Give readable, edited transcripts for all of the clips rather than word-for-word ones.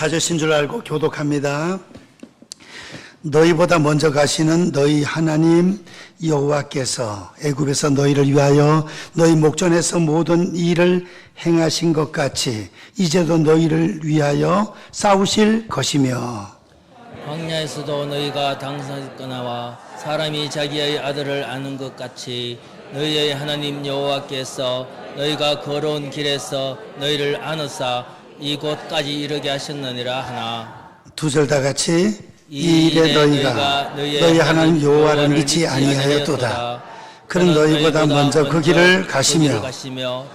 찾으신 줄 알고 교독합니다. 너희보다 먼저 가시는 너희 하나님 여호와께서 애굽에서 너희를 위하여 너희 목전에서 모든 일을 행하신 것 같이 이제도 너희를 위하여 싸우실 것이며 광야에서도 너희가 당사했거나와 사람이 자기의 아들을 아는 것 같이 너희의 하나님 여호와께서 너희가 걸어온 길에서 너희를 안으사 이곳까지 이르게 하셨느니라 하나. 두 절 다 같이 이 일에 너희가 너희 하나님 여호와를 믿지 아니하였도다. 그는 너희보다 먼저 그 길을 가시며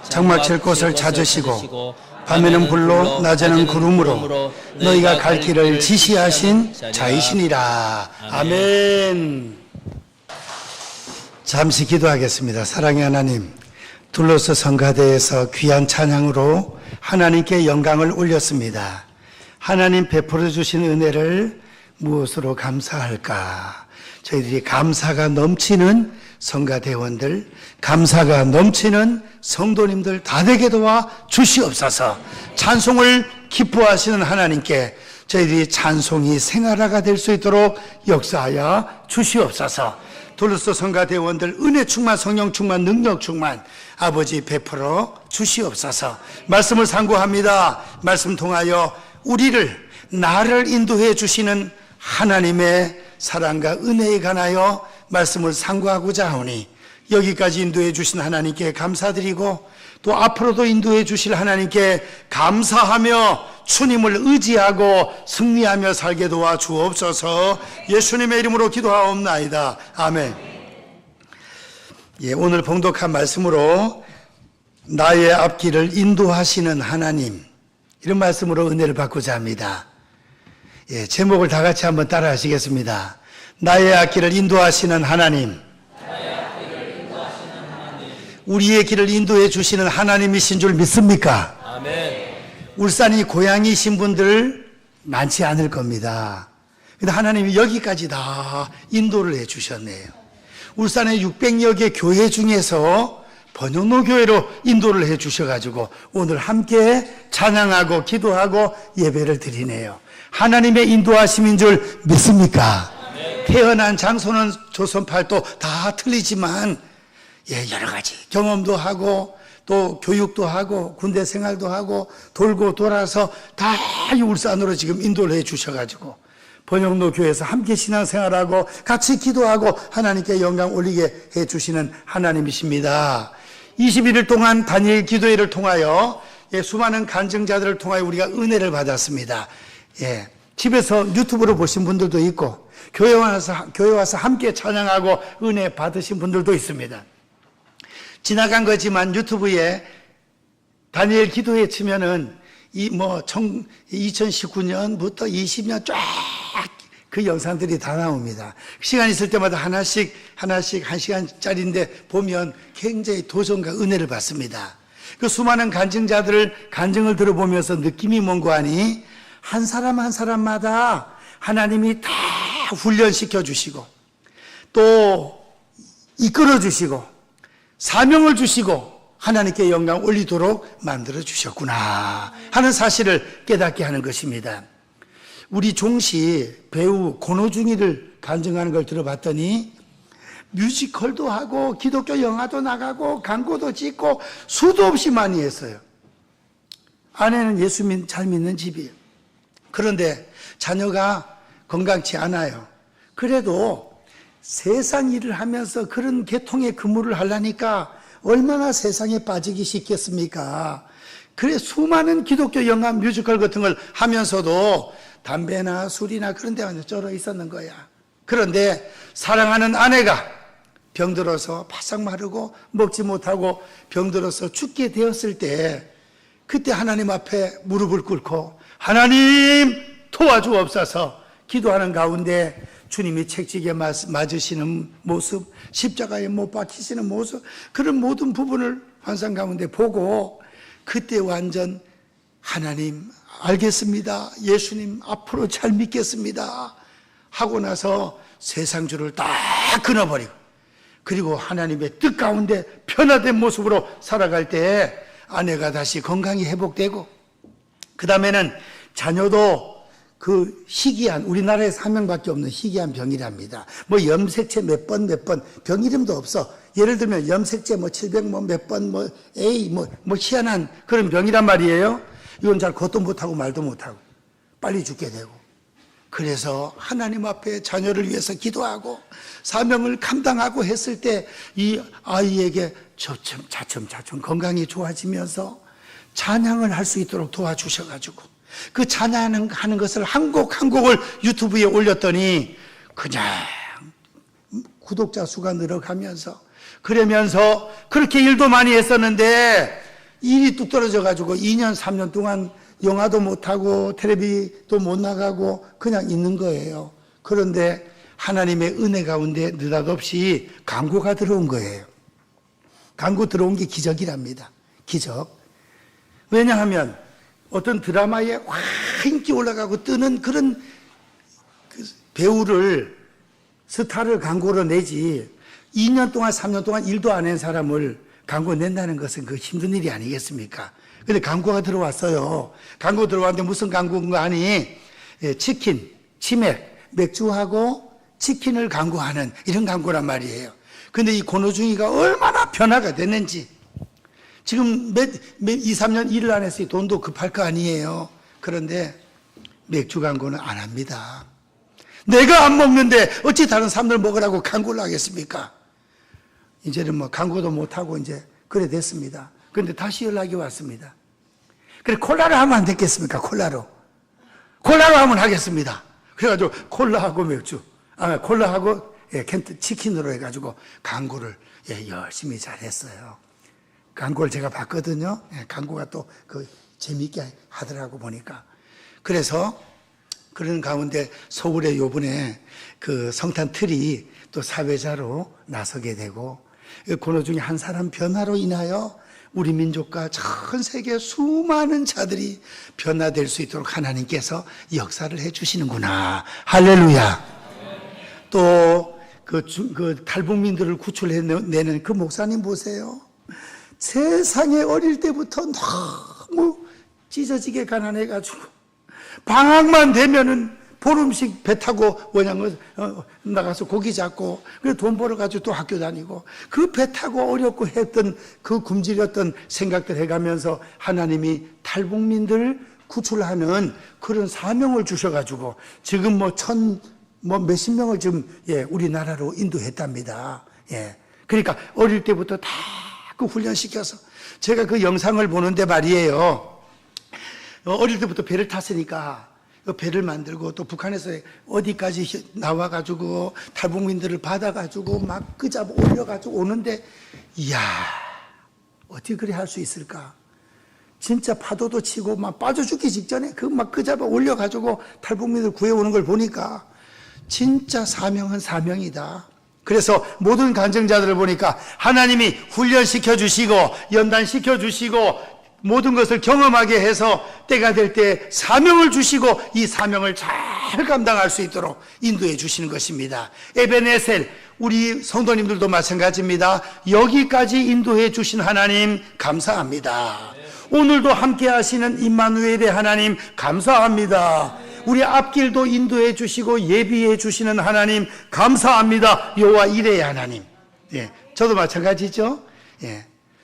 장막칠 곳을 찾으시고 밤에는 불로 낮에는 구름으로 너희가 갈 길을 지시하신 자이시니라. 아멘. 잠시 기도하겠습니다. 사랑의 하나님, 둘로스 성가대에서 귀한 찬양으로 하나님께 영광을 올렸습니다. 하나님 베풀어 주신 은혜를 무엇으로 감사할까? 저희들이 감사가 넘치는 성가대원들, 감사가 넘치는 성도님들 다 되게 도와 주시옵소서. 찬송을 기뻐하시는 하나님께 저희들이 찬송이 생활화가 될 수 있도록 역사하여 주시옵소서. 둘로스 성가대원들 은혜 충만, 성령 충만, 능력 충만 아버지 베풀어 주시옵소서. 말씀을 상고합니다. 말씀 통하여 나를 인도해 주시는 하나님의 사랑과 은혜에 관하여 말씀을 상고하고자 하오니 여기까지 인도해 주신 하나님께 감사드리고 또 앞으로도 인도해 주실 하나님께 감사하며 주님을 의지하고 승리하며 살게 도와 주옵소서. 예수님의 이름으로 기도하옵나이다. 아멘. 오늘 봉독한 말씀으로 나의 앞길을 인도하시는 하나님, 이런 말씀으로 은혜를 받고자 합니다. 제목을 다 같이 한번 따라 하시겠습니다. 나의 앞길을 인도하시는 하나님, 우리의 길을 인도해 주시는 하나님이신 줄 믿습니까? 아멘. 울산이 고향이신 분들 많지 않을 겁니다. 근데 하나님이 여기까지 다 인도를 해 주셨네요. 울산의 600여 개 교회 중에서 번영로 교회로 인도를 해 주셔가지고 오늘 함께 찬양하고 기도하고 예배를 드리네요. 하나님의 인도하심인 줄 믿습니까? 네. 태어난 장소는 조선 팔도 다 틀리지만 여러 가지 경험도 하고 또 교육도 하고 군대 생활도 하고 돌고 돌아서 다 울산으로 지금 인도를 해 주셔가지고 번영로 교회에서 함께 신앙생활하고 같이 기도하고 하나님께 영광 올리게 해 주시는 하나님이십니다. 21일 동안 다니엘 기도회를 통하여 수많은 간증자들을 통하여 우리가 은혜를 받았습니다. 집에서 유튜브로 보신 분들도 있고 교회 와서 함께 찬양하고 은혜 받으신 분들도 있습니다. 지나간 거지만 유튜브에 다니엘 기도회 치면은 2019년부터 20년 쫙 그 영상들이 다 나옵니다. 시간 있을 때마다 하나씩 1시간짜리인데 보면 굉장히 도전과 은혜를 받습니다. 그 수많은 간증자들을 간증을 들어보면서 느낌이 뭔고 하니 한 사람 한 사람마다 하나님이 다 훈련시켜 주시고 또 이끌어 주시고 사명을 주시고 하나님께 영광 올리도록 만들어 주셨구나 하는 사실을 깨닫게 하는 것입니다. 우리 종시 배우 권호중이를 간증하는 걸 들어봤더니 뮤지컬도 하고 기독교 영화도 나가고 광고도 찍고 수도 없이 많이 했어요. 아내는 예수 잘 믿는 집이에요. 그런데 자녀가 건강치 않아요. 그래도 세상 일을 하면서 그런 계통의 근무를 하려니까 얼마나 세상에 빠지기 쉽겠습니까? 그래 수많은 기독교 영화 뮤지컬 같은 걸 하면서도 담배나 술이나 그런 데만 쩔어 있었는 거야. 그런데 사랑하는 아내가 병들어서 바싹 마르고 먹지 못하고 병들어서 죽게 되었을 때 그때 하나님 앞에 무릎을 꿇고 하나님 도와주옵소서 기도하는 가운데 주님이 책찍에 맞으시는 모습, 십자가에 못 박히시는 모습, 그런 모든 부분을 환상 가운데 보고 그때 완전 하나님 알겠습니다. 예수님 앞으로 잘 믿겠습니다. 하고 나서 세상 줄을 다 끊어버리고 그리고 하나님의 뜻 가운데 변화된 모습으로 살아갈 때 아내가 다시 건강이 회복되고 그 다음에는 자녀도 그 희귀한, 우리나라에서 한 명밖에 없는 희귀한 병이랍니다. 뭐 염색체 몇 번 병 이름도 없어. 예를 들면 염색체 뭐 700 뭐 몇 번 뭐 A 뭐 희한한 그런 병이란 말이에요. 이건 잘 걷도 못하고 말도 못하고 빨리 죽게 되고. 그래서 하나님 앞에 자녀를 위해서 기도하고 사명을 감당하고 했을 때 이 아이에게 차츰 건강이 좋아지면서 찬양을 할 수 있도록 도와주셔가지고 그 찬양하는 것을 한 곡을 유튜브에 올렸더니 그냥 구독자 수가 늘어가면서 그러면서 그렇게 일도 많이 했었는데 일이 뚝 떨어져가지고 2년 3년 동안 영화도 못하고 텔레비도 못 나가고 그냥 있는 거예요. 그런데 하나님의 은혜 가운데 느닷없이 광고가 들어온 거예요. 광고 들어온 게 기적이랍니다. 기적. 왜냐하면 어떤 드라마에 확 인기 올라가고 뜨는 그런 배우를, 스타를 광고로 내지 2년 동안 3년 동안 일도 안 한 사람을 광고 낸다는 것은 그 힘든 일이 아니겠습니까? 근데 광고가 들어왔어요. 광고 들어왔는데 무슨 광고인가 하니 치킨, 치맥, 맥주하고 치킨을 광고하는 이런 광고란 말이에요. 근데 이 권오중이가 얼마나 변화가 됐는지 지금 2, 3년 일을 안 했으니 돈도 급할 거 아니에요. 그런데 맥주 광고는 안 합니다. 내가 안 먹는데 어찌 다른 사람들 먹으라고 광고를 하겠습니까? 이제는 뭐 광고도 못하고 이제 그래 됐습니다. 그런데 다시 연락이 왔습니다. 그래 콜라로 하면 안 됐겠습니까? 콜라로 하면 하겠습니다. 그래가지고 콜라하고 맥주, 콜라하고 치킨으로 해가지고 광고를 열심히 잘했어요. 광고를 제가 봤거든요. 광고가 또 재미있게 하더라고 보니까. 그래서 그런 가운데 서울에 요번에 그 성탄 틀이 또 사회자로 나서게 되고 권오중의 한 사람 변화로 인하여 우리 민족과 전 세계 수많은 자들이 변화될 수 있도록 하나님께서 역사를 해 주시는구나. 할렐루야. 또 그 탈북민들을 구출해내는 그 목사님 보세요. 세상에 어릴 때부터 너무 찢어지게 가난해가지고 방학만 되면은 보름씩 배 타고 원양을 나가서 고기 잡고 그리고 돈 벌어가지고 또 학교 다니고 그 배 타고 어렵고 했던 그 굶주렸던 생각들 해가면서 하나님이 탈북민들 구출하는 그런 사명을 주셔가지고 지금 몇십 명을 지금 우리나라로 인도했답니다. 그러니까 어릴 때부터 다 그 훈련시켜서 제가 그 영상을 보는데 말이에요. 어릴 때부터 배를 탔으니까 배를 만들고 또 북한에서 어디까지 나와가지고 탈북민들을 받아가지고 막 끄잡아 올려가지고 오는데 이야 어떻게 그래 할 수 있을까? 진짜 파도도 치고 막 빠져 죽기 직전에 막 끄잡아 올려가지고 탈북민들 구해오는 걸 보니까 진짜 사명은 사명이다. 그래서 모든 간증자들을 보니까 하나님이 훈련시켜 주시고 연단시켜 주시고 모든 것을 경험하게 해서 때가 될 때 사명을 주시고 이 사명을 잘 감당할 수 있도록 인도해 주시는 것입니다. 에베네셀 우리 성도님들도 마찬가지입니다. 여기까지 인도해 주신 하나님 감사합니다. 오늘도 함께 하시는 임마누엘의 하나님 감사합니다. 우리 앞길도 인도해 주시고 예비해 주시는 하나님 감사합니다. 여호와 이레의 하나님. 저도 마찬가지죠.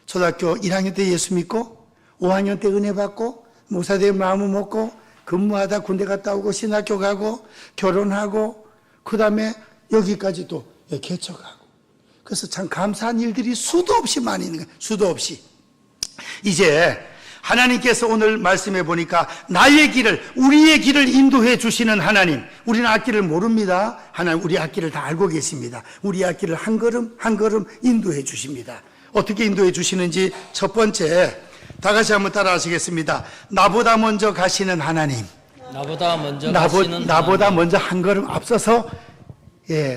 초등학교 1학년 때 예수 믿고 5학년 때 은혜 받고 목사되어 마음을 먹고 근무하다 군대 갔다 오고 신학교 가고 결혼하고 그 다음에 여기까지 또 개척하고 그래서 참 감사한 일들이 수도 없이 많이 있는 거예요. 수도 없이. 이제 하나님께서 오늘 말씀해 보니까 나의 길을 우리의 길을 인도해 주시는 하나님. 우리는 앞길을 모릅니다. 하나님 우리 앞길을 다 알고 계십니다. 우리 앞길을 한 걸음 한 걸음 인도해 주십니다. 어떻게 인도해 주시는지 첫 번째 다 같이 한번 따라 하시겠습니다. 나보다 먼저 가시는 하나님. 나보다 먼저 한 걸음 앞서서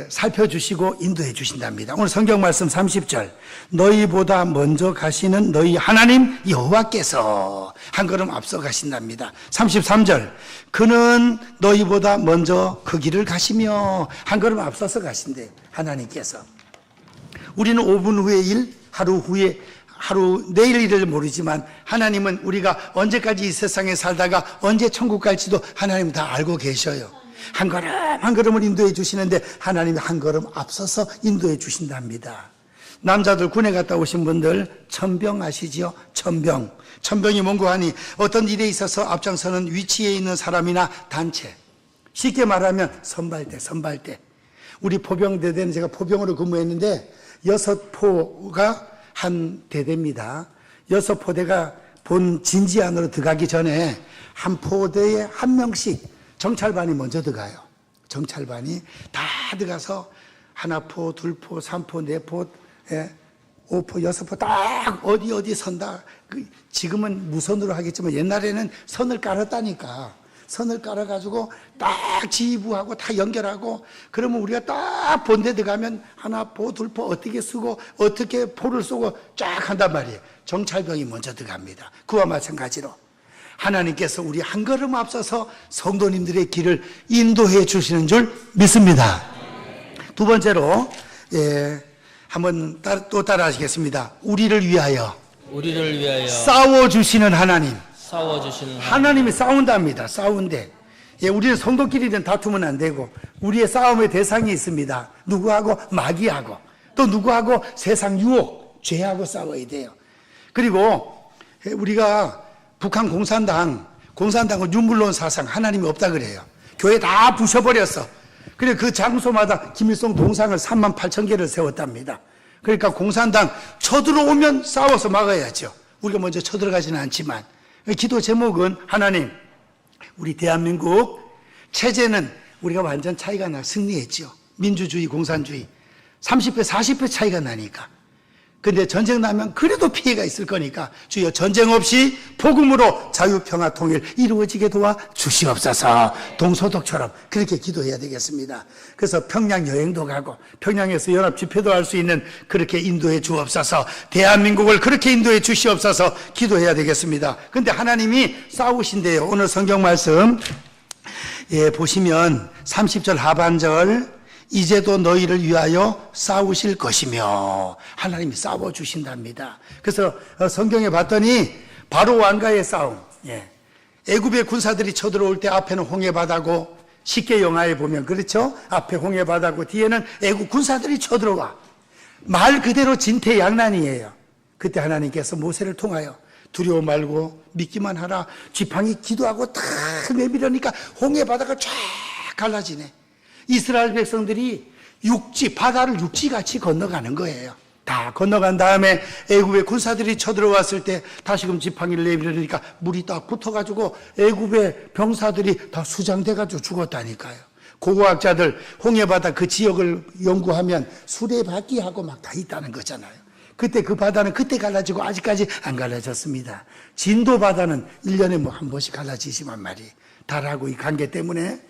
살펴주시고 인도해 주신답니다. 오늘 성경 말씀 30절 너희보다 먼저 가시는 너희 하나님 여호와께서 한 걸음 앞서 가신답니다. 33절 그는 너희보다 먼저 그 길을 가시며 한 걸음 앞서서 가신대 하나님께서. 우리는 5분 후의 일, 하루 후에 하루 내일 일을 모르지만 하나님은 우리가 언제까지 이 세상에 살다가 언제 천국 갈지도 하나님 다 알고 계셔요. 한 걸음 한 걸음을 인도해 주시는데 하나님이 한 걸음 앞서서 인도해 주신답니다. 남자들 군에 갔다 오신 분들 천병 아시지요? 천병이 뭔고 하니 어떤 일에 있어서 앞장서는 위치에 있는 사람이나 단체, 쉽게 말하면 선발대. 우리 포병대대는 제가 포병으로 근무했는데 6포가 한 대대입니다. 6포대가 본 진지 안으로 들어가기 전에 한 포대에 한 명씩 정찰반이 먼저 들어가요. 정찰반이 다 들어가서 하나포, 둘포, 3포, 4포, 5포, 6포 딱 어디 선다. 지금은 무선으로 하겠지만 옛날에는 선을 깔았다니까. 선을 깔아가지고 딱 지휘부하고 다 연결하고 그러면 우리가 딱 본대 들어가면 하나포, 둘포 어떻게 쓰고 어떻게 포를 쏘고 쫙 한단 말이에요. 정찰병이 먼저 들어갑니다. 그와 마찬가지로 하나님께서 우리 한 걸음 앞서서 성도님들의 길을 인도해 주시는 줄 믿습니다. 두 번째로 한번 또 따라 하시겠습니다. 우리를 위하여 싸워주시는 하나님. 하나님이 싸운답니다. 싸운데 우리는 성도끼리는 다투면 안 되고 우리의 싸움의 대상이 있습니다. 누구하고? 마귀하고 또 누구하고? 세상 유혹, 죄하고 싸워야 돼요. 그리고 우리가 북한 공산당은 윤물론 사상 하나님이 없다 그래요. 교회 다 부셔버렸어. 그래 그 장소마다 김일성 동상을 38,000개를 세웠답니다. 그러니까 공산당 쳐들어오면 싸워서 막아야죠. 우리가 먼저 쳐들어가지는 않지만 기도 제목은 하나님 우리 대한민국 체제는 우리가 완전 차이가 나 승리했죠. 민주주의 공산주의 30배 40배 차이가 나니까. 근데 전쟁 나면 그래도 피해가 있을 거니까 주여 전쟁 없이 복음으로 자유평화 통일 이루어지게 도와 주시옵소서. 동서독처럼 그렇게 기도해야 되겠습니다. 그래서 평양 여행도 가고 평양에서 연합 집회도 할 수 있는 그렇게 인도해 주옵소서. 대한민국을 그렇게 인도해 주시옵소서 기도해야 되겠습니다. 근데 하나님이 싸우신대요. 오늘 성경 말씀 보시면 30절 하반절 이제도 너희를 위하여 싸우실 것이며 하나님이 싸워주신답니다. 그래서 성경에 봤더니 바로 왕가의 싸움, 애굽의 군사들이 쳐들어올 때 앞에는 홍해바다고 쉽게 영화에 보면 그렇죠? 앞에 홍해바다고 뒤에는 애굽 군사들이 쳐들어와. 말 그대로 진퇴양난이에요. 그때 하나님께서 모세를 통하여 두려워 말고 믿기만 하라. 지팡이 기도하고 다 내밀으니까 홍해바다가 쫙 갈라지네. 이스라엘 백성들이 바다를 육지같이 건너가는 거예요. 다 건너간 다음에 애굽의 군사들이 쳐들어왔을 때 다시금 지팡이를 내밀으니까 물이 딱 붙어가지고 애굽의 병사들이 다 수장돼가지고 죽었다니까요. 고고학자들 홍해바다 그 지역을 연구하면 수레바퀴하고 막 다 있다는 거잖아요. 그때 그 바다는 그때 갈라지고 아직까지 안 갈라졌습니다. 진도 바다는 1년에 뭐 한 번씩 갈라지지만 말이에요. 달하고 이 관계 때문에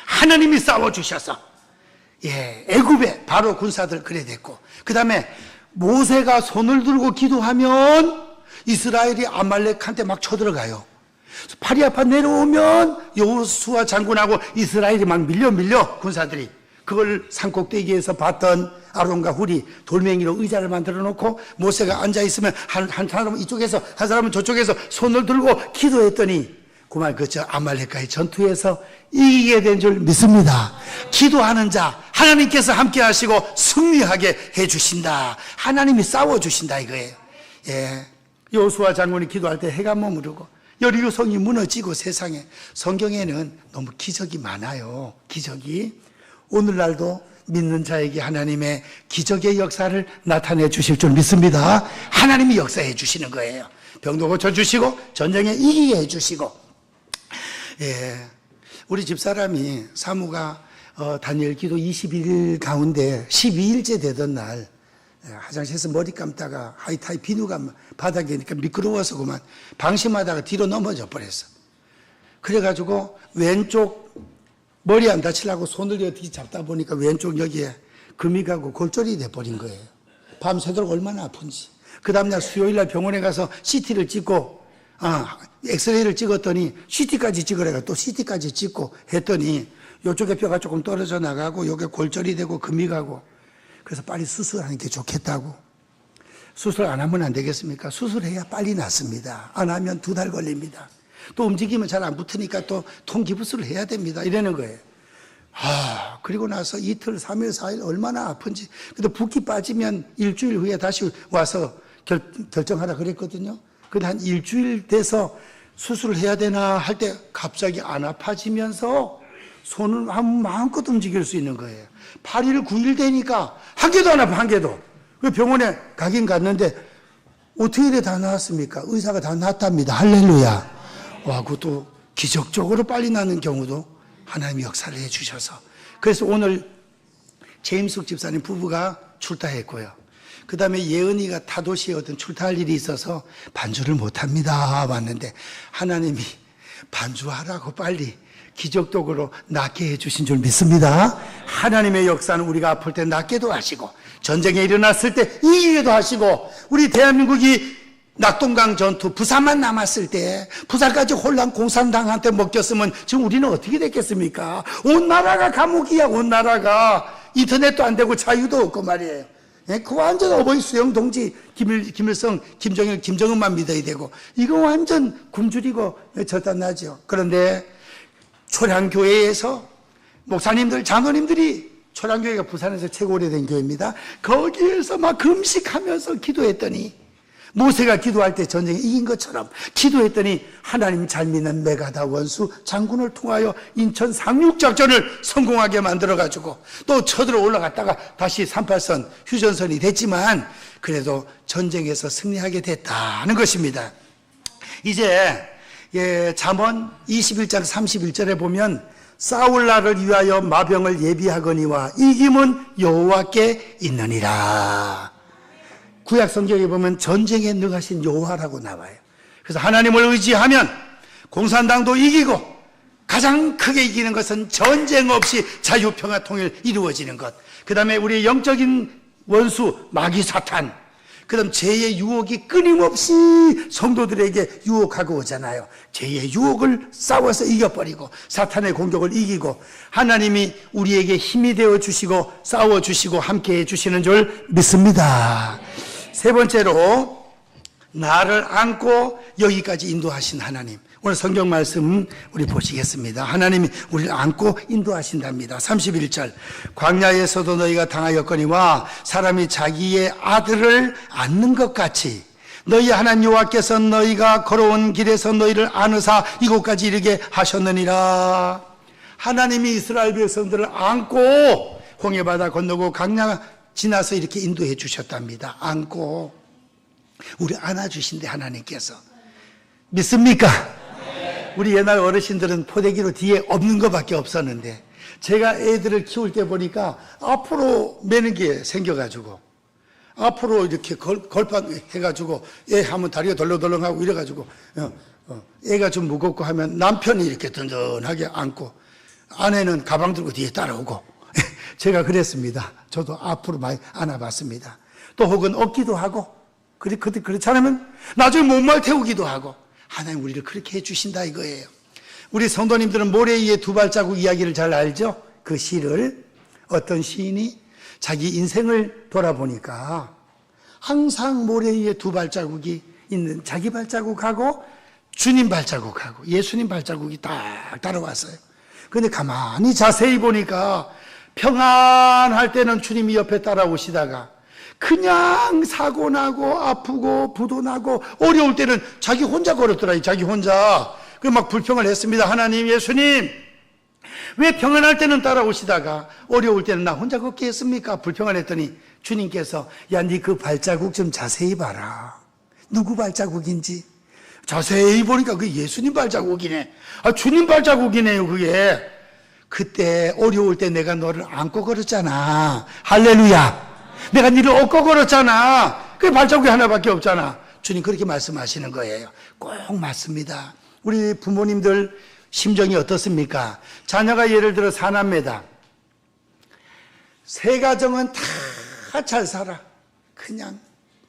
하나님이 싸워주셔서 애굽에 바로 군사들 그래 됐고 그 다음에 모세가 손을 들고 기도하면 이스라엘이 아말렉한테 막 쳐들어가요. 팔이 아파 내려오면 여호수아 장군하고 이스라엘이 막 밀려 군사들이 그걸 산꼭대기에서 봤던 아론과 훌이 돌멩이로 의자를 만들어 놓고 모세가 앉아있으면 한 사람은 이쪽에서 한 사람은 저쪽에서 손을 들고 기도했더니 그말 그저 아말렉과의 전투에서 이기게 된 줄 믿습니다. 기도하는 자 하나님께서 함께 하시고 승리하게 해주신다. 하나님이 싸워주신다 이거예요. 여호수아 장군이 기도할 때 해가 머무르고 여리고성이 무너지고 세상에 성경에는 너무 기적이 많아요. 기적이 오늘날도 믿는 자에게 하나님의 기적의 역사를 나타내 주실 줄 믿습니다. 하나님이 역사해 주시는 거예요. 병도 고쳐주시고 전쟁에 이기게 해주시고 우리 집사람이 사무가 다니엘 기도 21일 가운데 12일째 되던 날 화장실에서 머리 감다가 하이타이 비누가 바닥이니까 미끄러워서 그만 방심하다가 뒤로 넘어져 버렸어. 그래가지고 왼쪽 머리 안 다치려고 손을 어떻게 잡다 보니까 왼쪽 여기에 금이 가고 골절이 돼버린 거예요. 밤새도록 얼마나 아픈지. 그 다음날 수요일날 병원에 가서 CT를 찍고 엑스레이를 찍었더니 CT까지 찍으래가 또 CT까지 찍고 했더니 이쪽에 뼈가 조금 떨어져 나가고 여기 골절이 되고 금이 가고 그래서 빨리 수술하는 게 좋겠다고 수술 안 하면 안 되겠습니까? 수술해야 빨리 낫습니다. 안 하면 2달 걸립니다. 또 움직이면 잘 안 붙으니까 또 통기부스를 해야 됩니다. 이러는 거예요. 그리고 나서 이틀, 3일, 4일 얼마나 아픈지. 근데 붓기 빠지면 일주일 후에 다시 와서 결정하라 그랬거든요. 근데 한 일주일 돼서 수술을 해야 되나 할 때 갑자기 안 아파지면서 손을 마음껏 움직일 수 있는 거예요. 8일, 9일 되니까 한 개도 안 아파, 한 개도. 그 병원에 가긴 갔는데 어떻게 이래 다 나았습니까? 의사가 다 낫답니다. 할렐루야. 와, 그것도 기적적으로 빨리 나는 경우도 하나님이 역사를 해 주셔서. 그래서 오늘 제임숙 집사님 부부가 출타했고요. 그 다음에 예은이가 타도시에 어떤 출타할 일이 있어서 반주를 못합니다. 왔는데 하나님이 반주하라고 빨리 기적적으로 낫게 해주신 줄 믿습니다. 하나님의 역사는 우리가 아플 때 낫게도 하시고 전쟁에 일어났을 때 이기게도 하시고 우리 대한민국이 낙동강 전투 부산만 남았을 때 부산까지 혼란 공산당한테 먹혔으면 지금 우리는 어떻게 됐겠습니까? 온 나라가 감옥이야. 온 나라가 인터넷도 안 되고 자유도 없고 말이에요. 그 완전 어버이 수영 동지 김일성, 김정일, 김정은만 믿어야 되고 이거 완전 굶주리고 절단나죠. 그런데 초량교회에서 목사님들, 장로님들이 초량교회가 부산에서 최고 오래된 교회입니다. 거기에서 막 금식하면서 기도했더니 모세가 기도할 때 전쟁에 이긴 것처럼 기도했더니 하나님 잘 믿는 메가다 원수 장군을 통하여 인천 상륙작전을 성공하게 만들어가지고 또 쳐들어 올라갔다가 다시 38선 휴전선이 됐지만 그래도 전쟁에서 승리하게 됐다는 것입니다. 이제 잠언 21장 31절에 보면 싸울 날을 위하여 마병을 예비하거니와 이김은 여호와께 있느니라. 구약 성경에 보면 전쟁에 능하신 여호와라고 나와요. 그래서 하나님을 의지하면 공산당도 이기고 가장 크게 이기는 것은 전쟁 없이 자유, 평화, 통일 이루어지는 것. 그 다음에 우리의 영적인 원수 마귀 사탄, 그 다음 죄의 유혹이 끊임없이 성도들에게 유혹하고 오잖아요. 죄의 유혹을 싸워서 이겨버리고 사탄의 공격을 이기고 하나님이 우리에게 힘이 되어주시고 싸워주시고 함께해 주시는 줄 믿습니다. 세 번째로 나를 안고 여기까지 인도하신 하나님. 오늘 성경 말씀 우리 보시겠습니다. 하나님이 우리를 안고 인도하신답니다. 31절 광야에서도 너희가 당하였거니와 사람이 자기의 아들을 안는 것 같이 너희 하나님 여호와께서 너희가 걸어온 길에서 너희를 안으사 이곳까지 이르게 하셨느니라. 하나님이 이스라엘 백성들을 안고 홍해바다 건너고 광야 지나서 이렇게 인도해 주셨답니다. 안고 우리 안아주신대 하나님께서. 믿습니까? 우리 옛날 어르신들은 포대기로 뒤에 없는 것밖에 없었는데 제가 애들을 키울 때 보니까 앞으로 매는 게 생겨가지고 앞으로 이렇게 걸판 해가지고 애 하면 다리가 덜렁덜렁하고 이래가지고 애가 좀 무겁고 하면 남편이 이렇게 든든하게 안고 아내는 가방 들고 뒤에 따라오고 제가 그랬습니다. 저도 앞으로 많이 안아봤습니다. 또 혹은 업기도 하고 그렇지 않으면 나중에 몸말 태우기도 하고 하나님 우리를 그렇게 해주신다 이거예요. 우리 성도님들은 모래 위에 2발자국 이야기를 잘 알죠? 그 시를 어떤 시인이 자기 인생을 돌아보니까 항상 모래 위에 2발자국이 있는 자기 발자국하고 주님 발자국하고 예수님 발자국이 딱 따라왔어요. 그런데 가만히 자세히 보니까 평안할 때는 주님이 옆에 따라오시다가 그냥 사고 나고 아프고 부도 나고 어려울 때는 자기 혼자 걸었더라. 자기 혼자. 그 막 불평을 했습니다. 하나님, 예수님 왜 평안할 때는 따라오시다가 어려울 때는 나 혼자 걷게 했습니까? 불평을 했더니 주님께서 야, 네 그 발자국 좀 자세히 봐라. 누구 발자국인지 자세히 보니까 그 예수님 발자국이네. 주님 발자국이네요. 그게 그때 어려울 때 내가 너를 안고 걸었잖아. 할렐루야. 내가 너를 업고 걸었잖아. 그 발자국이 하나밖에 없잖아. 주님 그렇게 말씀하시는 거예요. 꼭 맞습니다. 우리 부모님들 심정이 어떻습니까? 자녀가 예를 들어 4남매다. 세 가정은 다 잘 살아. 그냥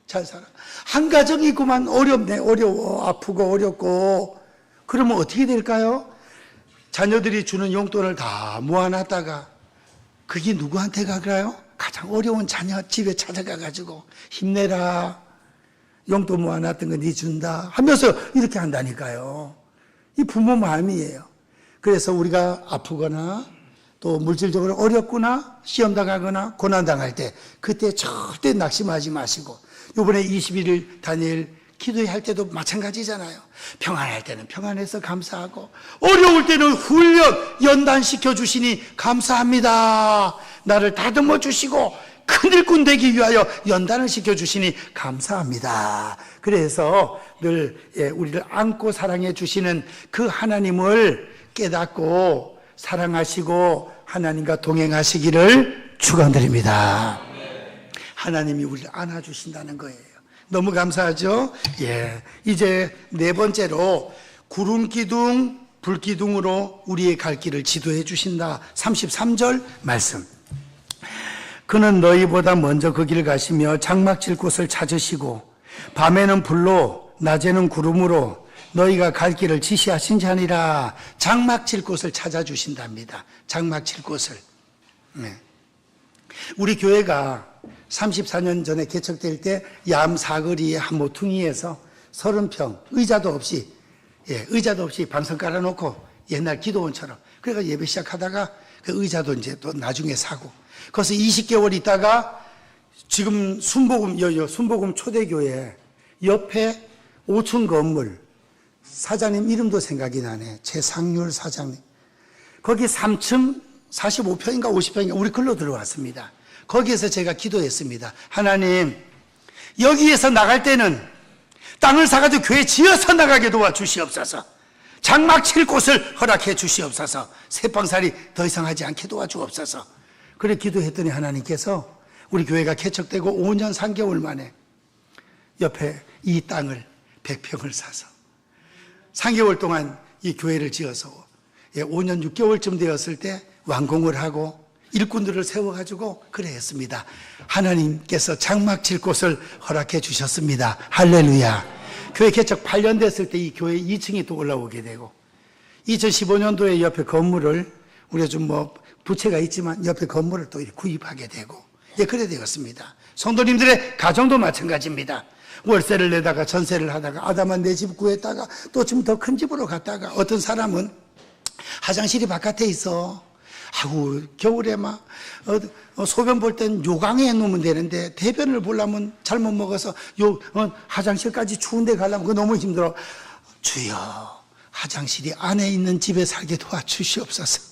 잘 살아. 한 가정이 있구만 어렵네. 어려워. 아프고 어렵고. 그러면 어떻게 될까요? 자녀들이 주는 용돈을 다 모아놨다가 그게 누구한테 가까요? 가장 어려운 자녀 집에 찾아가가지고 힘내라. 용돈 모아놨던 거 네 준다 하면서 이렇게 한다니까요. 이 부모 마음이에요. 그래서 우리가 아프거나 또 물질적으로 어렵거나 시험 당하거나 고난 당할 때 그때 절대 낙심하지 마시고, 이번에 21일 다니엘 기도할 때도 마찬가지잖아요. 평안할 때는 평안해서 감사하고, 어려울 때는 훈련 연단시켜 주시니 감사합니다. 나를 다듬어 주시고 큰 일꾼 되기 위하여 연단을 시켜 주시니 감사합니다. 그래서 늘 우리를 안고 사랑해 주시는 그 하나님을 깨닫고 사랑하시고 하나님과 동행하시기를 축원드립니다. 하나님이 우리를 안아주신다는 거예요. 너무 감사하죠? 예. 이제 네 번째로 구름 기둥, 불 기둥으로 우리의 갈 길을 지도해 주신다. 33절 말씀. 그는 너희보다 먼저 그 길 가시며 장막 칠 곳을 찾으시고 밤에는 불로 낮에는 구름으로 너희가 갈 길을 지시하신 자니라. 장막 칠 곳을 찾아주신답니다. 장막 칠 곳을. 네. 우리 교회가 34년 전에 개척될 때 얌 사거리의 한 모퉁이에서 30평 의자도 없이 방석 깔아놓고 옛날 기도원처럼, 그래서 예배 시작하다가 그 의자도 이제 또 나중에 사고, 거기서 20개월 있다가 지금 순복음 초대교회 옆에 5층 건물, 사장님 이름도 생각이 나네. 최상률 사장님. 거기 3층 45평인가 50평인가 우리 글로 들어왔습니다. 거기에서 제가 기도했습니다. 하나님, 여기에서 나갈 때는 땅을 사가지고 교회 지어서 나가게 도와주시옵소서. 장막 칠 곳을 허락해 주시옵소서. 새방살이 더 이상 하지 않게 도와주옵소서. 그래 기도했더니 하나님께서 우리 교회가 개척되고 5년 3개월 만에 옆에 이 땅을 100평을 사서 3개월 동안 이 교회를 지어서 5년 6개월쯤 되었을 때 완공을 하고 일꾼들을 세워가지고 그래 했습니다. 하나님께서 장막 칠 곳을 허락해 주셨습니다. 할렐루야. 교회 개척 8년 됐을 때 이 교회 2층이 또 올라오게 되고, 2015년도에 옆에 건물을 우리가 좀 부채가 있지만 옆에 건물을 또 구입하게 되고, 그래 되었습니다. 성도님들의 가정도 마찬가지입니다. 월세를 내다가 전세를 하다가 아담한 내 집 구했다가 또 좀 더 큰 집으로 갔다가, 어떤 사람은 화장실이 바깥에 있어. 아우, 겨울에 막 소변 볼 땐 요강에 놓으면 되는데 대변을 보려면 잘못 먹어서 화장실까지 추운데 가려면 그거 너무 힘들어. 주여, 화장실이 안에 있는 집에 살게 도와주시옵소서.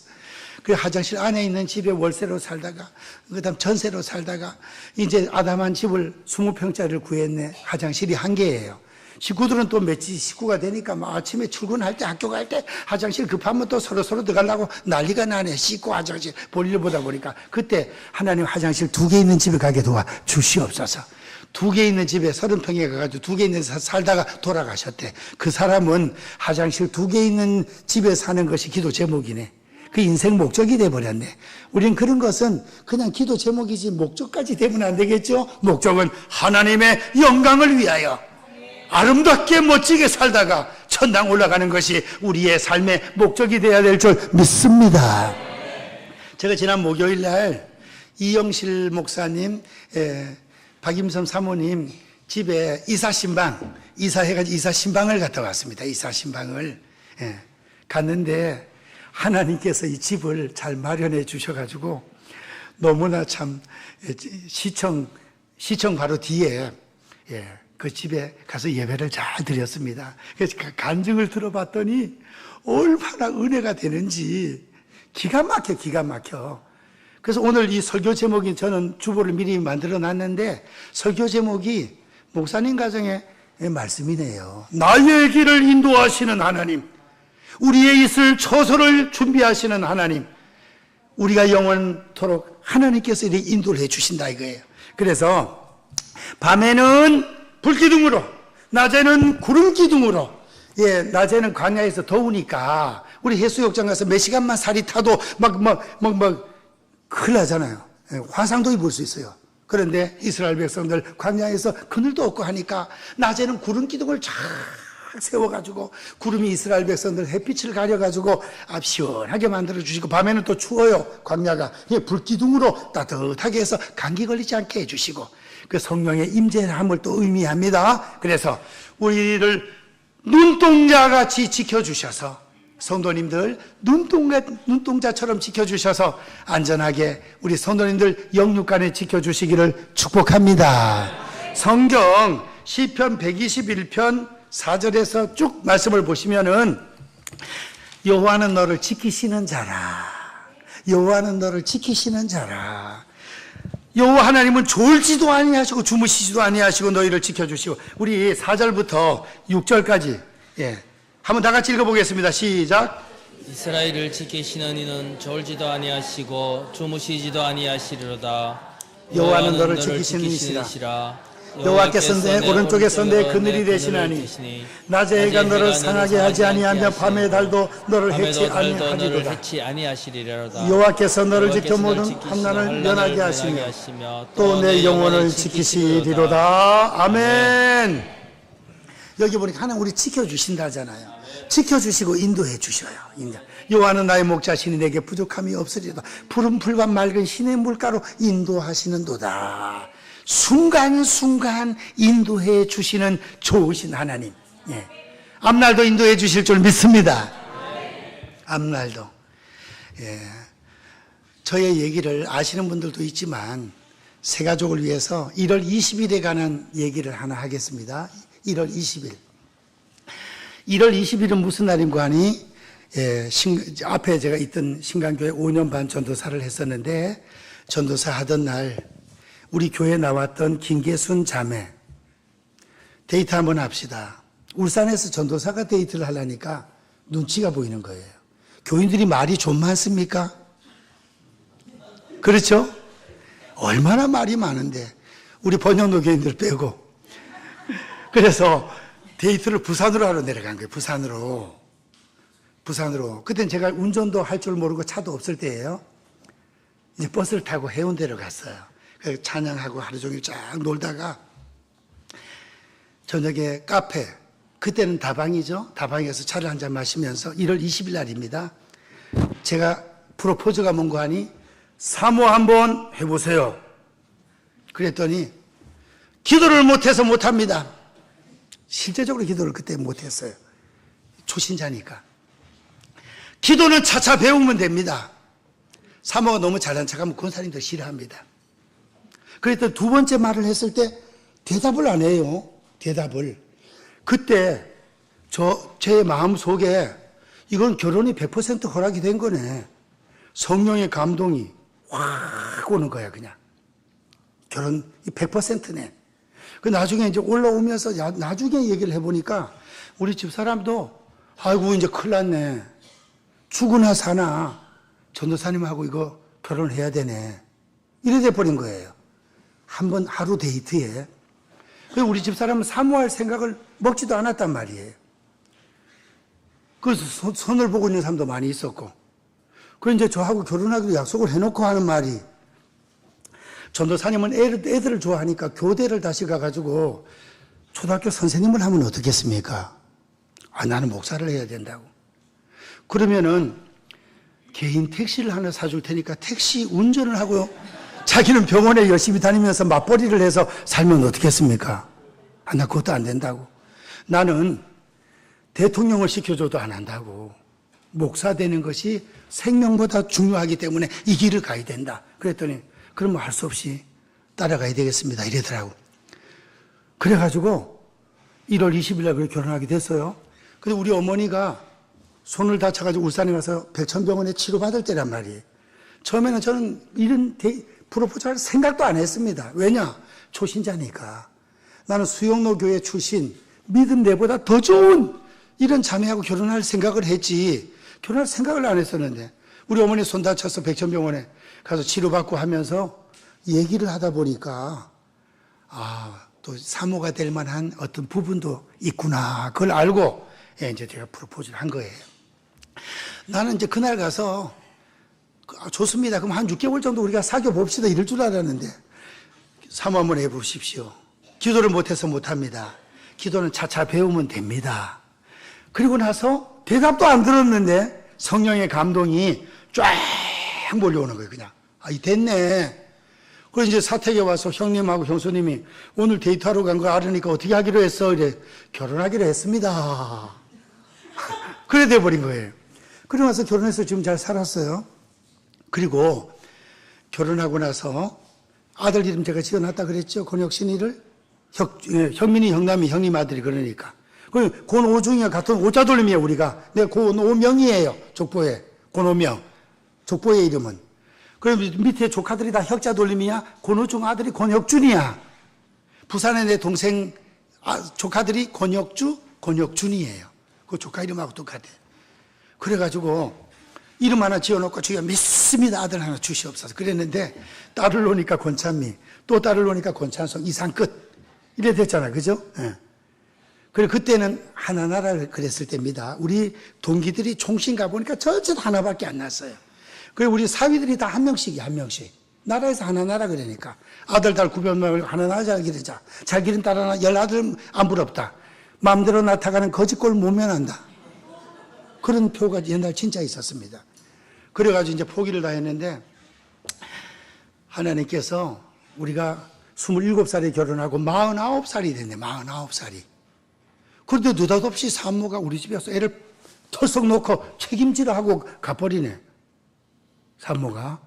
그 화장실 안에 있는 집에 월세로 살다가 그다음 전세로 살다가 이제 아담한 집을 20평짜리를 구했네. 화장실이 한 개예요. 식구들은 또 몇지 식구가 되니까 막 아침에 출근할 때 학교 갈 때 화장실 급하면 또 서로 들어가려고 난리가 나네. 씻고 화장실 볼일 보다 보니까 그때 하나님 화장실 2개 있는 집에 가게 도와 주시옵소서. 2개 있는 집에 30평에 가가지고 2개 있는 데서 살다가 돌아가셨대. 그 사람은 화장실 2개 있는 집에 사는 것이 기도 제목이네. 그 인생 목적이 돼버렸네. 우리는 그런 것은 그냥 기도 제목이지 목적까지 되면 안 되겠죠. 목적은 하나님의 영광을 위하여 아름답게 멋지게 살다가 천당 올라가는 것이 우리의 삶의 목적이 되어야 될 줄 믿습니다. 제가 지난 목요일 날 이영실 목사님, 박임선 사모님 집에 이사해가지고 이사신방을 갔다 왔습니다. 이사신방을 갔는데 하나님께서 이 집을 잘 마련해 주셔가지고 너무나 참 시청 바로 뒤에 그 집에 가서 예배를 잘 드렸습니다. 그래서 간증을 들어봤더니 얼마나 은혜가 되는지 기가 막혀. 그래서 오늘 이 설교 제목이, 저는 주보를 미리 만들어 놨는데 설교 제목이 목사님 가정의 말씀이네요. 나의 길을 인도하시는 하나님, 우리의 있을 처소를 준비하시는 하나님, 우리가 영원토록 하나님께서 이렇게 인도를 해 주신다 이거예요. 그래서 밤에는 불기둥으로, 낮에는 구름기둥으로. 낮에는 광야에서 더우니까 우리 해수욕장 가서 몇 시간만 살이 타도 큰일 나잖아요. 화상도 입을 수 있어요. 그런데 이스라엘 백성들 광야에서 그늘도 없고 하니까 낮에는 구름기둥을 잘 세워가지고 구름이 이스라엘 백성들 햇빛을 가려가지고 앞 시원하게 만들어주시고 밤에는 또 추워요. 광야가. 불기둥으로 따뜻하게 해서 감기 걸리지 않게 해주시고 그 성령의 임재함을 또 의미합니다. 그래서 우리를 눈동자같이 지켜주셔서 성도님들 눈동자처럼 지켜주셔서 안전하게 우리 성도님들 영육간에 지켜주시기를 축복합니다. 성경 시편 121편 4절에서 쭉 말씀을 보시면은 여호와는 너를 지키시는 자라. 여호와는 너를 지키시는 자라. 여호와 하나님은 졸지도 아니하시고 주무시지도 아니하시고 너희를 지켜주시고 우리 4절부터 6절까지 한번 다 같이 읽어보겠습니다. 시작. 이스라엘을 지키시는 이는 졸지도 아니하시고 주무시지도 아니하시리로다. 여호와는 너를 지키시는 이시라. 여호와께서 내 오른쪽에서 내 그늘이 되시나니 낮에 해가 너를 상하게 하지 아니하며 밤의 달도 너를 해치 아니하시리로다. 여호와께서 너를 지켜 모든 환난을 면하게 하시며 또 내 영혼을 지키시리로다. 아멘. 여기 보니까 하나님 우리 지켜주신다잖아요. 지켜주시고 인도해 주셔요. 여호와는 나의 목자시니 내게 부족함이 없으리로다. 푸른 풀과 맑은 시내 물가로 인도하시는도다. 순간순간 인도해 주시는 좋으신 하나님. 앞날도 인도해 주실 줄 믿습니다. 앞날도. 저의 얘기를 아시는 분들도 있지만 새 가족을 위해서 1월 20일에 관한 얘기를 하나 하겠습니다. 1월 20일. 1월 20일은 무슨 날인가 하니 앞에 제가 있던 신강교회 5년 반 전도사를 했었는데 전도사 하던 날 우리 교회에 나왔던 김계순 자매 데이트 한번 합시다. 울산에서 전도사가 데이트를 하려니까 눈치가 보이는 거예요. 교인들이 말이 좀 많습니까? 그렇죠? 얼마나 말이 많은데 우리 번영로 교인들 빼고 그래서 데이트를 부산으로 하러 내려간 거예요. 부산으로. 그땐 제가 운전도 할 줄 모르고 차도 없을 때예요. 이제 버스를 타고 해운대로 갔어요. 그래서 찬양하고 하루 종일 쫙 놀다가 저녁에 카페, 그때는 다방이죠. 다방에서 차를 한잔 마시면서 1월 20일 날입니다. 제가 프로포즈가 뭔가 하니 사모 한번 해보세요. 그랬더니 기도를 못해서 못합니다. 실제적으로 기도를 그때 못했어요. 초신자니까. 기도는 차차 배우면 됩니다. 사모가 너무 잘난 척하면 권사님들 싫어합니다. 그랬더니 두 번째 말을 했을 때 대답을 안 해요. 대답을. 그때 제 마음 속에 이건 결혼이 100% 허락이 된 거네. 성령의 감동이 확 오는 거야, 그냥. 결혼이 100%네. 그 나중에 이제 올라오면서 나중에 얘기를 해보니까 우리 집 사람도 아이고 이제 큰일 났네. 죽으나 사나 전도사님하고 이거 결혼해야 되네. 이래 돼버린 거예요. 한번 하루 데이트에. 우리 집 사람은 사모할 생각을 먹지도 않았단 말이에요. 그래서 선을 보고 있는 사람도 많이 있었고. 그래서 이제 저하고 결혼하기로 약속을 해놓고 하는 말이 전도사님은 애들을 좋아하니까 교대를 다시 가가지고 초등학교 선생님을 하면 어떻겠습니까? 나는 목사를 해야 된다고. 그러면은 개인 택시를 하나 사줄 테니까 택시 운전을 하고요. 자기는 병원에 열심히 다니면서 맞벌이를 해서 살면 어떻겠습니까? 나 그것도 안 된다고. 나는 대통령을 시켜줘도 안 한다고. 목사 되는 것이 생명보다 중요하기 때문에 이 길을 가야 된다. 그랬더니 그러면 할 수 없이 따라가야 되겠습니다. 이러더라고. 그래가지고 1월 20일 날 그렇게 결혼하게 됐어요. 근데 우리 어머니가 손을 다쳐가지고 울산에 가서 백천병원에 치료받을 때란 말이에요. 처음에는 저는 이런 프로포즈할 생각도 안 했습니다. 왜냐? 초신자니까. 나는 수영로 교회 출신, 믿음 내보다 더 좋은 이런 자매하고 결혼할 생각을 했지. 결혼할 생각을 안 했었는데 우리 어머니 손 다쳐서 백천병원에 가서 치료받고 하면서 얘기를 하다 보니까 또 사모가 될 만한 어떤 부분도 있구나. 그걸 알고 이제 제가 프로포즈를 한 거예요. 나는 이제 그날 가서 좋습니다. 그럼 한 6개월 정도 우리가 사귀어 봅시다. 이럴 줄 알았는데 사모 한번 해보십시오. 기도를 못해서 못합니다. 기도는 차차 배우면 됩니다. 그리고 나서 대답도 안 들었는데 성령의 감동이 쫙 몰려오는 거예요. 그냥 이 됐네. 그래서 이제 사택에 와서 형님하고 형수님이 오늘 데이트하러 간 거 알으니까 어떻게 하기로 했어? 이래 결혼하기로 했습니다. 그래 돼버린 거예요. 그러고 나서 결혼해서 지금 잘 살았어요. 그리고 결혼하고 나서 아들 이름 제가 지어놨다 그랬죠. 권혁신이를 형민이 형남이 형님 아들이 그러니까 권오중이와 같은 오자돌림이에요. 우리가 권오명이에요. 족보에 권오명 족보의 이름은. 그럼 밑에 조카들이 다 혁자 돌림이야. 권오중 아들이 권혁준이야. 부산에 내 동생 조카들이 권혁주, 권혁준이에요. 그 조카 이름하고 똑같아. 그래가지고 이름 하나 지어놓고 주여 믿습니다. 아들 하나 주시옵소서. 그랬는데 딸을 놓으니까 권찬미, 또 딸을 놓으니까 권찬성, 이상 끝. 이래 됐잖아요. 그죠? 예. 그래 그때는 하나나라 그랬을 때입니다. 우리 동기들이 총신 가보니까 전체 하나밖에 안 났어요. 그리고 우리 사위들이 다 한 명씩이야, 한 명씩. 나라에서 하나나라 그러니까. 아들, 딸 구별 말고 하나나라 잘 기르자. 잘 기른 딸 하나, 10아들 안 부럽다. 마음대로 나타가는 거짓골 못 면한다. 그런 표가 옛날 진짜 있었습니다. 그래가지고 이제 포기를 다 했는데, 하나님께서 우리가 27살에 결혼하고 49살이 됐네, 49살이. 그런데 느닷없이 산모가 우리 집에 와서 애를 털썩 놓고 책임지라 하고 가버리네. 산모가.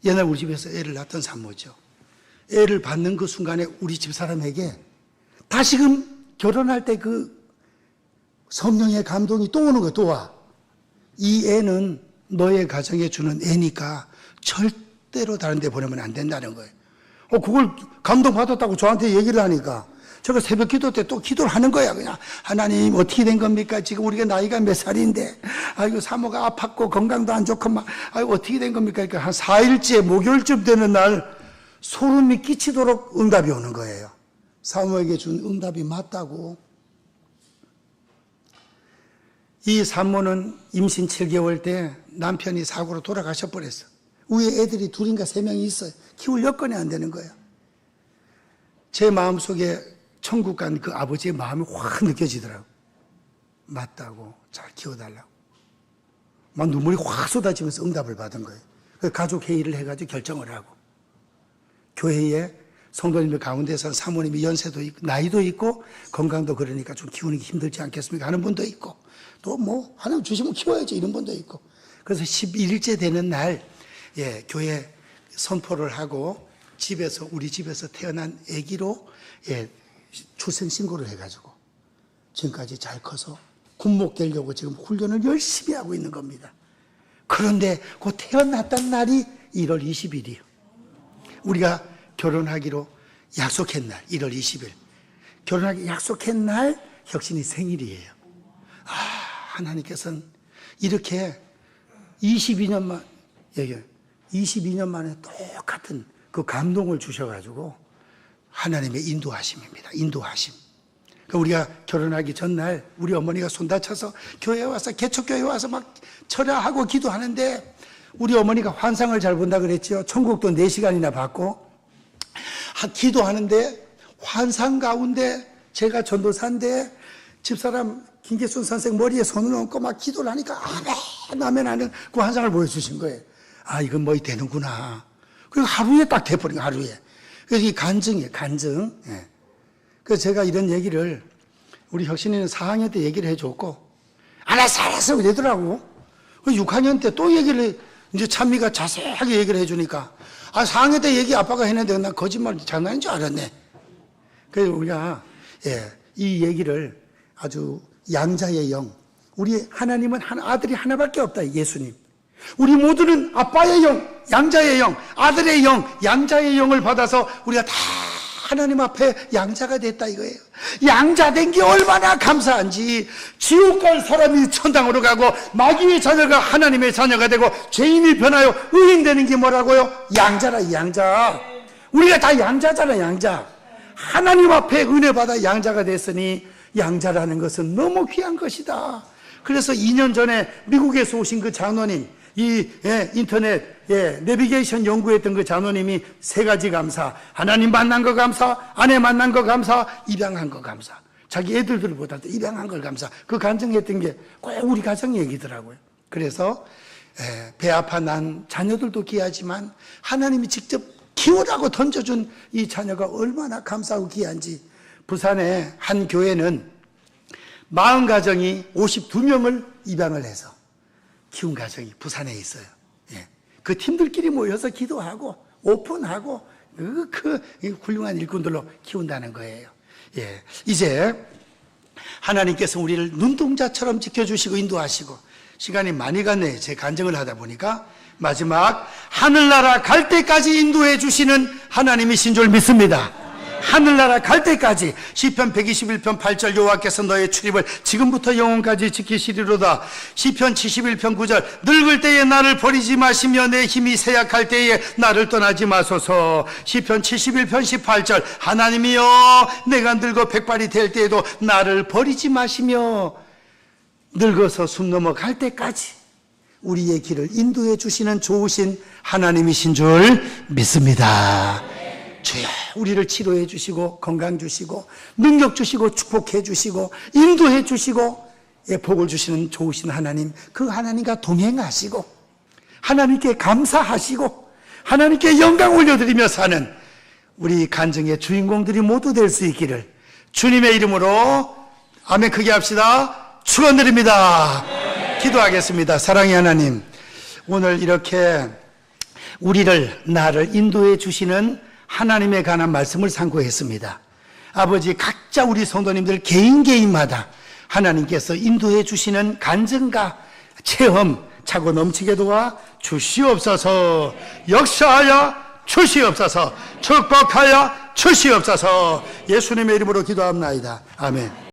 옛날 우리 집에서 애를 낳던 산모죠. 애를 받는 그 순간에 우리 집 사람에게 다시금 결혼할 때 그 성령의 감동이 또 오는 거야, 또 와. 이 애는 너의 가정에 주는 애니까 절대로 다른 데 보내면 안 된다는 거예요. 그걸 감동받았다고 저한테 얘기를 하니까 제가 새벽 기도 때 또 기도를 하는 거야. 그냥 하나님 어떻게 된 겁니까? 지금 우리가 나이가 몇 살인데 아이고 사모가 아팠고 건강도 안 좋고 막 아이고 어떻게 된 겁니까? 그러니까 한 4일째 목요일쯤 되는 날 소름이 끼치도록 응답이 오는 거예요. 사모에게 준 응답이 맞다고. 이 산모는 임신 7개월 때 남편이 사고로 돌아가셔 버렸어. 위에 애들이 둘인가 3명이 있어요. 키울 여건이 안 되는 거예요. 제 마음속에 천국 간 그 아버지의 마음이 확 느껴지더라고. 맞다고, 잘 키워달라고. 막 눈물이 확 쏟아지면서 응답을 받은 거예요. 그래서 가족 회의를 해가지고 결정을 하고, 교회에 성도님들 가운데서 사모님이 연세도 있고, 나이도 있고, 건강도 그러니까 좀 키우는 게 힘들지 않겠습니까? 하는 분도 있고, 또 뭐, 하나님 주시면 키워야지 이런 분도 있고. 그래서 11일째 되는 날, 교회 선포를 하고, 우리 집에서 태어난 아기로, 출생신고를 해가지고, 지금까지 잘 커서 군목 되려고 지금 훈련을 열심히 하고 있는 겁니다. 그런데 그 태어났던 날이 1월 20일이에요. 우리가 결혼하기로 약속한 날, 1월 20일. 결혼하기 약속한 날, 혁신이 생일이에요. 하나님께서는 이렇게 22년 만에 똑같은 그 감동을 주셔가지고 하나님의 인도하심입니다. 인도하심. 그러니까 우리가 결혼하기 전날 우리 어머니가 손 다쳐서 교회에 와서 개척교회에 와서 막 철야하고 기도하는데 우리 어머니가 환상을 잘 본다 그랬죠. 천국도 4시간이나 받고 기도하는데 환상 가운데 제가 전도사인데 집사람 김계순 선생 머리에 손을 얹고 막 기도를 하니까 아멘 하는 그 환상을 보여주신 거예요. 이건 뭐 되는구나. 그리고 하루에 딱 돼버린 거예요. 하루에. 그래서 이 간증이에요. 간증. 그래서 제가 이런 얘기를 우리 혁신이는 4학년 때 얘기를 해줬고 알았어 이러더라고. 6학년 때 또 얘기를 이제 찬미가 자세하게 얘기를 해주니까 4학년 때 얘기 아빠가 했는데 난 거짓말 장난인 줄 알았네. 그래서 우리가 이 얘기를 아주 양자의 영, 우리 하나님은 아들이 하나밖에 없다. 예수님. 우리 모두는 아빠의 영, 양자의 영, 아들의 영, 양자의 영을 받아서 우리가 다 하나님 앞에 양자가 됐다 이거예요. 양자된 게 얼마나 감사한지. 지옥 갈 사람이 천당으로 가고 마귀의 자녀가 하나님의 자녀가 되고 죄인이 변하여 의인 되는 게 뭐라고요? 양자라. 양자. 우리가 다 양자잖아. 양자. 하나님 앞에 은혜 받아 양자가 됐으니 양자라는 것은 너무 귀한 것이다. 그래서 2년 전에 미국에서 오신 그 장로님, 인터넷 내비게이션 연구했던 그 장로님이 3가지 감사, 하나님 만난 거 감사, 아내 만난 거 감사, 입양한 거 감사. 자기 애들보다도 입양한 걸 감사. 그 간증했던 게 꼭 우리 가정 얘기더라고요. 그래서 배 아파 난 자녀들도 귀하지만 하나님이 직접 키우라고 던져준 이 자녀가 얼마나 감사하고 귀한지. 부산의 한 교회는 40가정이 52명을 입양을 해서 키운 가정이 부산에 있어요. 그 팀들끼리 모여서 기도하고 오픈하고 그 훌륭한 일꾼들로 키운다는 거예요. 이제 하나님께서 우리를 눈동자처럼 지켜주시고 인도하시고 시간이 많이 갔네요. 제 간증을 하다 보니까 마지막 하늘나라 갈 때까지 인도해 주시는 하나님이신 줄 믿습니다. 하늘나라 갈 때까지. 시편 121편 8절 여호와께서 너의 출입을 지금부터 영원까지 지키시리로다. 시편 71편 9절 늙을 때에 나를 버리지 마시며 내 힘이 쇠약할 때에 나를 떠나지 마소서. 시편 71편 18절 하나님이여 내가 늙어 백발이 될 때에도 나를 버리지 마시며 늙어서 숨 넘어갈 때까지 우리의 길을 인도해 주시는 좋으신 하나님이신 줄 믿습니다. 주여 우리를 치료해 주시고 건강 주시고 능력 주시고 축복해 주시고 인도해 주시고 복을 주시는 좋으신 하나님, 그 하나님과 동행하시고 하나님께 감사하시고 하나님께 영광 올려드리며 사는 우리 간증의 주인공들이 모두 될 수 있기를 주님의 이름으로 아멘 크게 합시다. 축원드립니다. 기도하겠습니다. 사랑의 하나님, 오늘 이렇게 나를 인도해 주시는 하나님에 관한 말씀을 상고했습니다. 아버지, 각자 우리 성도님들 개인마다 하나님께서 인도해 주시는 간증과 체험 차고 넘치게 도와 주시옵소서. 역사하여 주시옵소서. 축복하여 주시옵소서. 예수님의 이름으로 기도합나이다. 아멘.